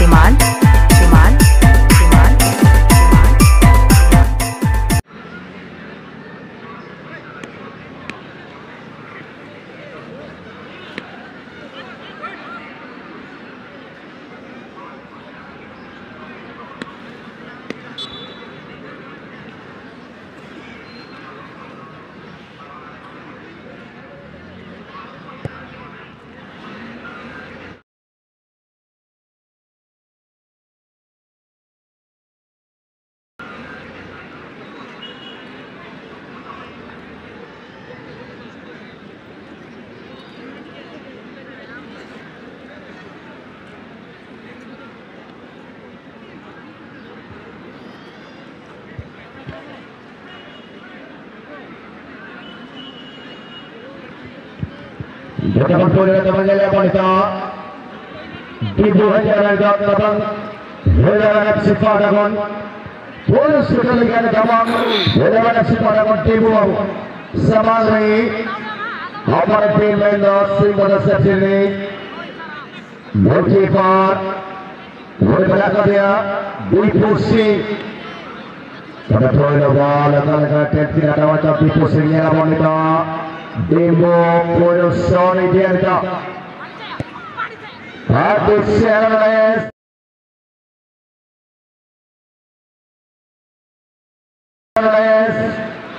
Shriman, Shriman, Shriman, Bertemu dengan teman-teman wanita di 2008 Helaran FC Padagon Polis Sekalian Gabang Helaran FC Padagon Timu Samari Hafar Tim Mendos Simbol Sepsini Goalkeeper Gol belakang dia Dipusi pada poin awal akan tidak ada macam dipusinya wanita Demo Porosoni Diarca Hadis Serales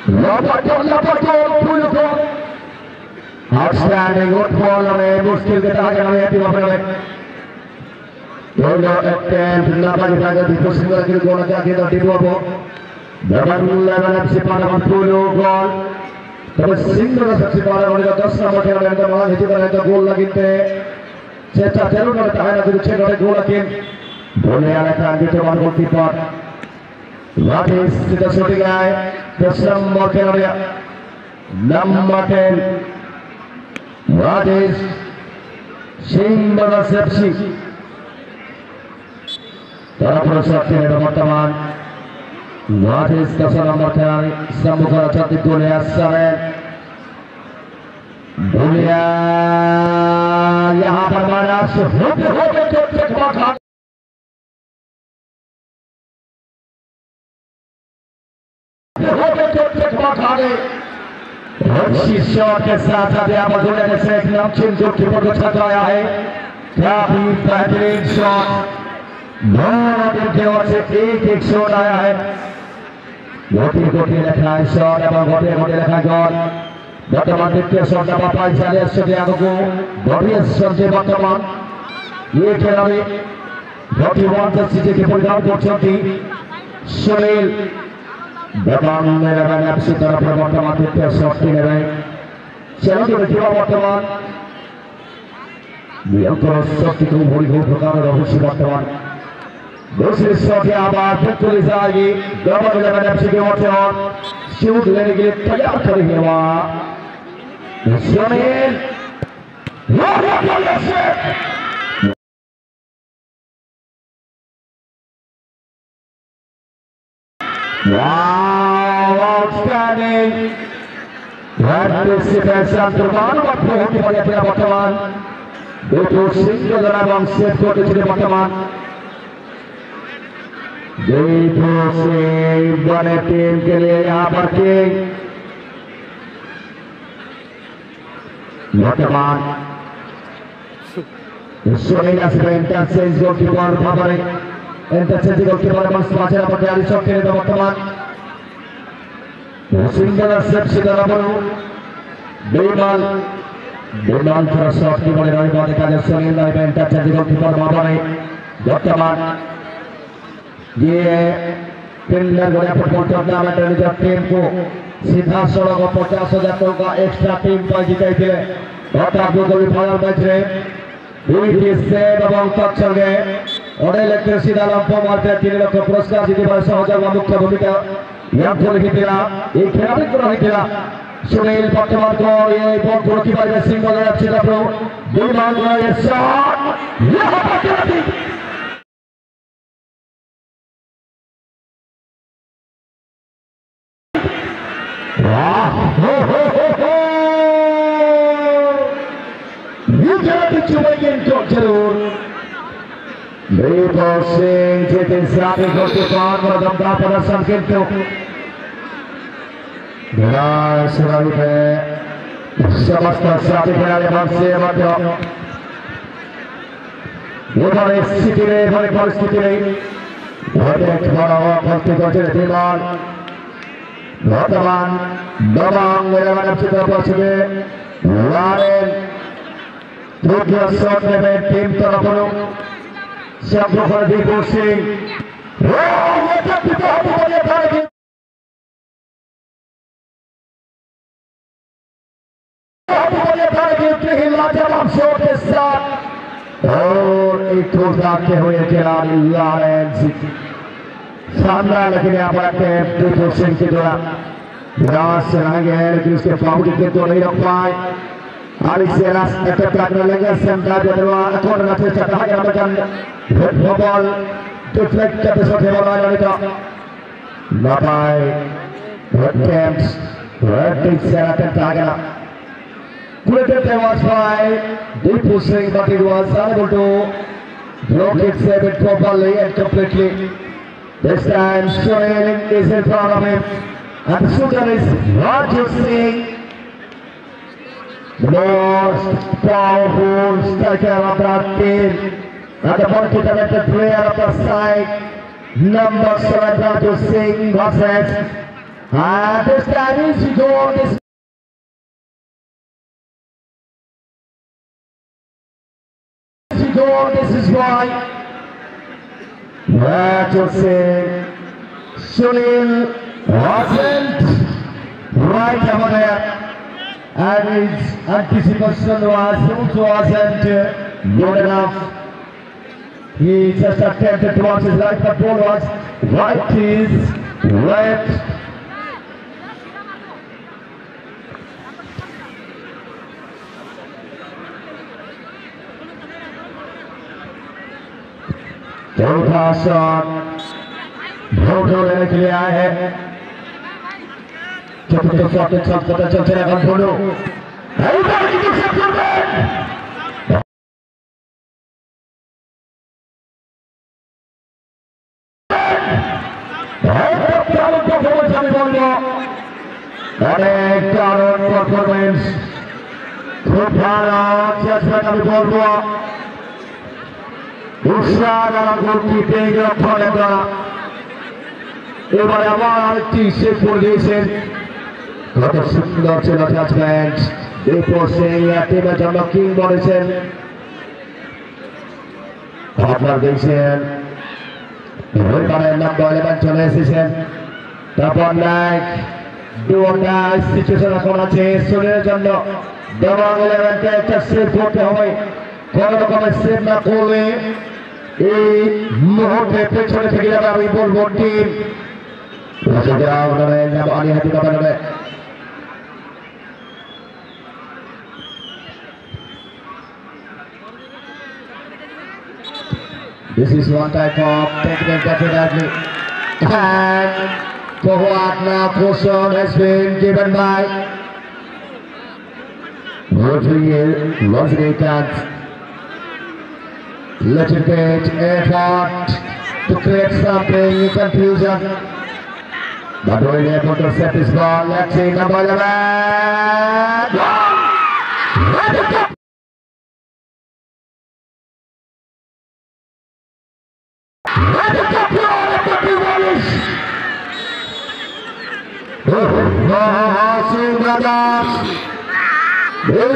Lapato Puluko Outstanding good ball में मुश्किल के तहत हमें team अपने दोनों attempt नाबालिग का defence के गोल का किया टीम को डबल लेवल से पाना पुलो गोल तब सिंगल सबसे पहले उनका 10 नंबर के अंदर मार हिट कर तो गोल लगिते चेता चलो ना ताहे ना दूसरे गोल गोल किन बोले वाला का आगे तो goal keeper what is the shooting guy 10 number के अंदर नंबर 10 वाटिस सिंगल सेप्सी तरफ रसते हैं वर्तमान वाटिस 10 नंबर के सम्मुखर छाती गोले असर दुनिया यहाँ पर माना होते चोट शॉट के साथ साथ यहाँ पर दुनिया से एक नामचीन गोलकीपर को छतराया है काफी बेहतरीन शॉट दोनों की ओर से एक शॉट आया है गोटी लेखा है शॉट एवं गोटी लेखा गोल वर्तमान द्वितीय शॉट का पापा चले से आगे को गोटी शॉट से वर्तमान ये खिलाड़ी गोटी वन से सीधे के परिणाम को छोटी सुनील वर्तमान में लगा आपसी तरफ पर वर्तमान द्वितीय शॉट के लिए चलो कि देखिए वर्तमान ये अंतर शॉट की भूरी हो प्रकार रहस्य वर्तमान दूसरी शॉट की आवाज पुलिस आएगी गवर्नर लेवल एफसी के ओर से और शूट लेने के लिए तैयार करेंगे वहां सुनील आउटस्टैंडिंग वर्तमान दो सिंगल एवं सेट करते वर्तमान देखो से बने टीम के लिए यहाँ पर किंग वर्तमान सुनील इंटेंसेस गोलकीपर भावरे इंटेंसेस गोलकीपर एवं समाचार पर तैयारी शॉट के लिए वर्तमान सिंगल सेप से दराबरू बेमाल थोड़ा शॉट की बड़े रही बात का सुनील इंटेंसेस गोलकीपर भावरे वर्तमान ये फिल्डर गया फुटबॉल टूर्नामेंट जब टीम को सीधा सड़क 50,000 टका एक्स्ट्रा टीम पर जीते थे और आपको कभी फाइनल मैच रे दुई की सेव एवं तक चल गए और लेकर सीधा लंबा मारते 3 लाख पुरस्कार जीते पर सहयोग मुख्य भूमिका यह गोल खेला एक खिलाड़ी को नहीं खेला सुनील वर्तमान को ये बॉल गोलकीपर में सिंगल एफसी का डिमांड ये शॉट यहां पर Ripple Singh जितिन साथी गोलकीपर दमदार प्रदर्शन किंतु सुनाई पे समस्त साथी खिलाड़ी से मध्य এবারে স্থিতি নেই এবারে পরিস্থিতি নেই অনেক বড় ভর্তি করছে বিমান বর্তমান দবাং এলাকার চিত্র পৌঁছবে রানের তৃতীয় শট নেবে টিম তরফରୁ সম্প্রসার দীপক সিং लाजवाब शॉट के साथ और एक ठोस भागते हुए खिलाड़ी लॉरेंस सामना लेकिन यहाँ पर आते हैं दीपक सिंह के द्वारा विराट से लगे हैं लेकिन उसके फाउल के तो नहीं रख पाए Alexeras attack करने लगे सेंटर जदवा अकोर नथे चटा के बचन बॉल डिफ्लेक्ट करते सोचे बोला लड़का ना पाए कैंप्स रेड से अटैक आगे Great was by Deepu Singh, but it was unable to block it, save it properly and completely. This time, Sunil is in front of him, and the shooter is Raju Singh, the most powerful striker of that team, and the multi-talented player of the side, number 7 Raju Singh versus, and this time is goal. This is why Raju Singh, Sunil wasn't right over there, and his anticipation also wasn't good enough. He just attempted towards his right, but ball was right his left. चौथा shot भोटो लेने के लिए आए हैं चतुर्थ shot के साथ पता चलते हैं भोटो परफॉर्मेंस खूब भाला जजमेंट अभी बोल हुआ উষারা গোলটি পেয়ে গেল ফলে দ্বারা এবার আবার আরেকটি সেভ করে দিয়েছেন কত সুন্দর ছিল জাজমেন্ট দীপক সিং টিমের জন্য কিং বলেছেন আপনারা দেখছেন এবারে নাম্বার 11 চলে এসেছেন তারপর নাইক দুটা সিচুয়েশন এখন আছে সুনীলের জন্য দবাং 11 কে একটা সেভ করতে হবে কোন রকমের সেভ না করলে এই মুহূর্তে পেছনে থেকে যাবে আমি বলবো টিম আলী হাতি কথা নেবে This is one type of technique definitely, and forward now caution has been given by Rajnikant. Little bit effort to create something confusion, but really able to set this ball. Let's see number 11. Oh,